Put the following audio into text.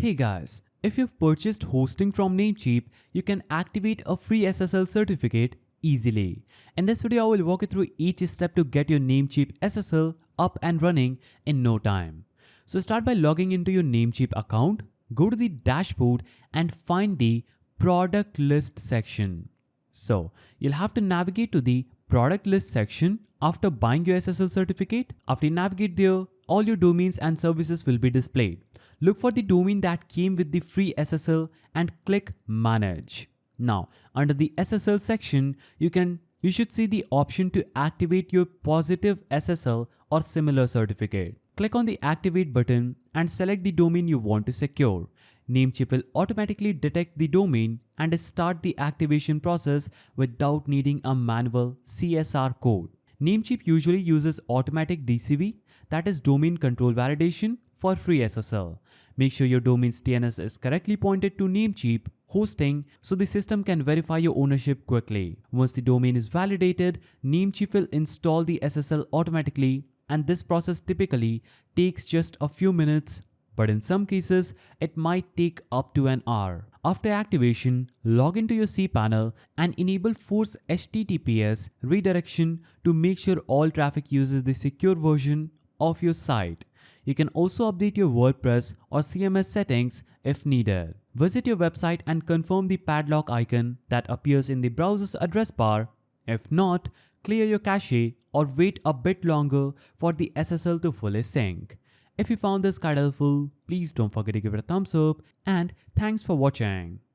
Hey guys, if you've purchased hosting from Namecheap, you can activate a free SSL certificate easily. In this video, I will walk you through each step to get your Namecheap SSL up and running in no time. So start by logging into your Namecheap account, go to the dashboard and find the product list section. So you'll have to navigate to the product list section after buying your SSL certificate. After you navigate there, all your domains and services will be displayed. Look for the domain that came with the free SSL and click manage. Now under the SSL section, you should see the option to activate your PositiveSSL or similar certificate. Click on the activate button and select the domain you want to secure. Namecheap will automatically detect the domain and start the activation process without needing a manual CSR code. Namecheap usually uses automatic DCV, that is domain control validation, for free SSL. Make sure your domain's DNS is correctly pointed to Namecheap hosting so the system can verify your ownership quickly. Once the domain is validated, Namecheap will install the SSL automatically, and this process typically takes just a few minutes, but in some cases, it might take up to an hour. After activation, log into your cPanel and enable force HTTPS redirection to make sure all traffic uses the secure version of your site. You can also update your WordPress or CMS settings if needed. Visit your website and confirm the padlock icon that appears in the browser's address bar. If not, clear your cache or wait a bit longer for the SSL to fully sync. If you found this guide helpful, please don't forget to give it a thumbs up, and thanks for watching.